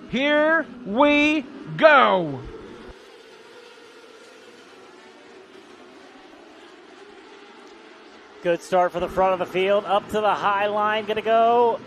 Here we go. Good start for the front of the field. Up to the high line. Going to go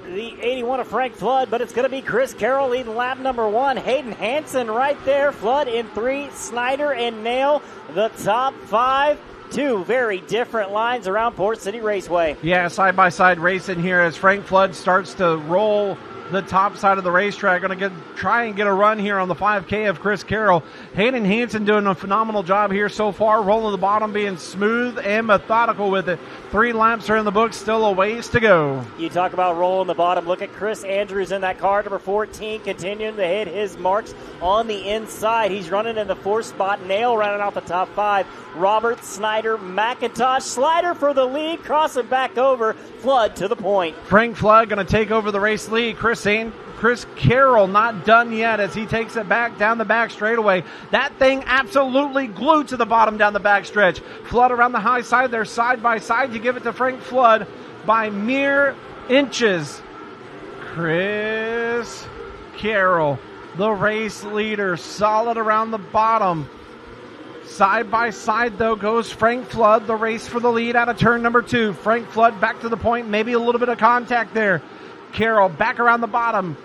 the 81 of Frank Flood, but it's going to be Chris Carroll leading lap number 1. Hayden Hansen right there. Flood in 3. Snyder and Nail the top 5. 2 very different lines around Port City Raceway. Yeah, side-by-side racing here as Frank Flood starts to roll the top side of the racetrack. Going to try and get a run here on the 5K of Chris Carroll. Hayden Hansen doing a phenomenal job here so far, rolling the bottom, being smooth and methodical with it. 3 laps are in the books, still a ways to go. You talk about rolling the bottom. Look at Chris Andrews in that car, number 14, continuing to hit his marks on the inside. He's running in the 4th spot. Nail running out the top 5. Roberts, Snyder, McIntosh, Slider for the lead, crossing back over. Flood to the point. Frank Flood going to take over the race lead. Chris Carroll not done yet as he takes it back down the back straightaway. That thing absolutely glued to the bottom down the back stretch. Flood around the high side there, side by side. You give it to Frank Flood by mere inches. Chris Carroll, the race leader, solid around the bottom. Side by side, though, goes Frank Flood, the race for the lead out of turn number 2. Frank Flood back to the point, maybe a little bit of contact there. Carroll back around the bottom.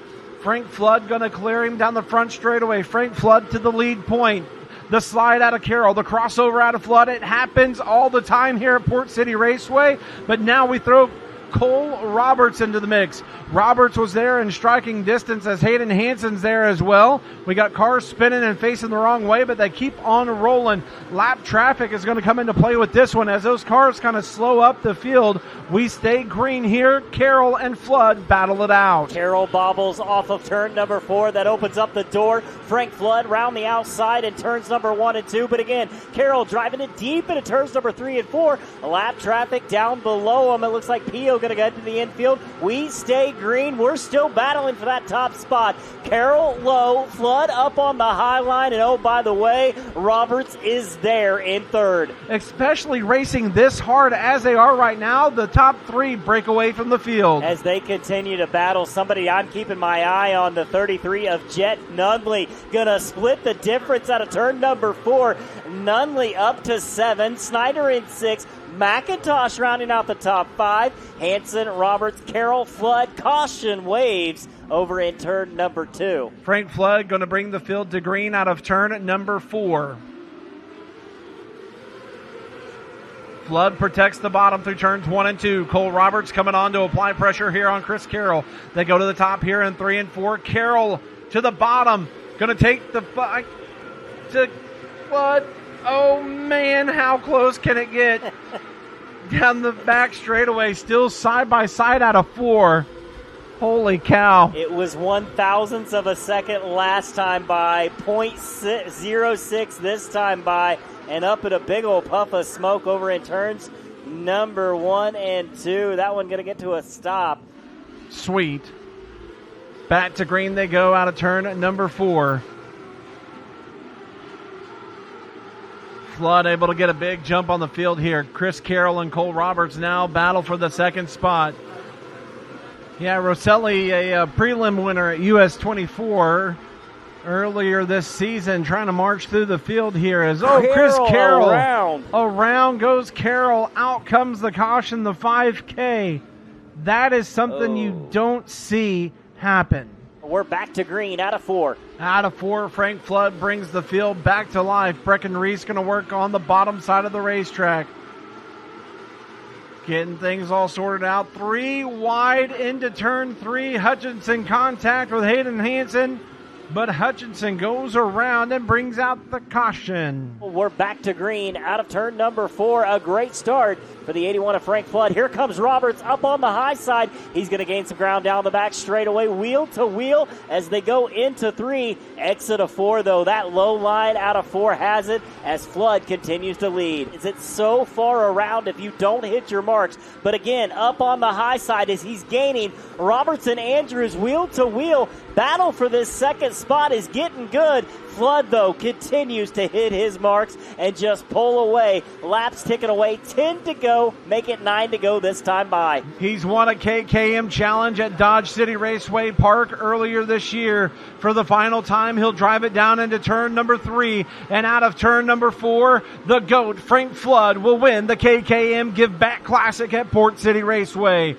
Frank Flood going to clear him down the front straightaway. Frank Flood to the lead point. The slide out of Carroll, the crossover out of Flood. It happens all the time here at Port City Raceway, but now we throw Cole Roberts into the mix. Roberts was there in striking distance as Hayden Hansen's there as well. We got cars spinning and facing the wrong way, but they keep on rolling. Lap traffic is going to come into play with this one as those cars kind of slow up the field. We stay green here. Carroll and Flood battle it out. Carroll bobbles off of turn number 4. That opens up the door. Frank Flood round the outside in turns number 1 and 2. But again, Carroll driving it deep into turns number 3 and 4. Lap traffic down below him. It looks like Pio going to get to the infield. We stay green. We're still battling for that top spot. Carroll low, Flood up on the high line, and oh, by the way, Roberts is there in 3rd. Especially racing this hard as they are right now, the top 3 break away from the field. As they continue to battle, somebody I'm keeping my eye on, the 33 of Jet Nunley, gonna split the difference out of turn number 4. Nunley up to 7, Snyder in 6, McIntosh rounding out the top 5. Hansen, Roberts, Carroll, Flood, caution waves over in turn number 2. Frank Flood going to bring the field to green out of turn number 4. Flood protects the bottom through turns 1 and 2. Cole Roberts coming on to apply pressure here on Chris Carroll. They go to the top here in 3 and 4. Carroll to the bottom. Going to take the fight to Flood. Oh, man, how close can it get? Down the back straightaway, still side by side out of 4. Holy cow. It was 1,000th of a second last time by, 0.06 this time by, and up at a big old puff of smoke over in turns number 1 and 2. That one going to get to a stop. Sweet. Back to green they go out of turn number 4. Flood able to get a big jump on the field here. Chris Carroll and Cole Roberts now battle for the 2nd spot. Yeah, Rosselli, a prelim winner at US 24 earlier this season, trying to march through the field here as, Chris Carroll. Around goes Carroll. Out comes the caution, the 5K. That is something you don't see happen. We're back to green out of 4. Out of 4, Frank Flood brings the field back to life. Brecken Reese going to work on the bottom side of the racetrack. Getting things all sorted out. 3 wide into turn 3. Hutchinson contact with Hayden Hansen. But Hutchinson goes around and brings out the caution. We're back to green out of turn number 4. A great start for the 81 of Frank Flood. Here comes Roberts up on the high side. He's going to gain some ground down the back straightaway, wheel to wheel as they go into 3. Exit of 4, though. That low line out of 4 has it as Flood continues to lead. It's so far around if you don't hit your marks. But again, up on the high side as he's gaining. Roberts and Andrews wheel to wheel battle for this 2nd spot is getting good. Flood, though, continues to hit his marks and just pull away. Laps ticking away, 10 to go, make it 9 to go this time by. He's won a KKM Challenge at Dodge City Raceway Park earlier this year. For the final time, he'll drive it down into turn number 3, and out of turn number 4, the GOAT, Frank Flood, will win the KKM Giveback Classic at Port City Raceway.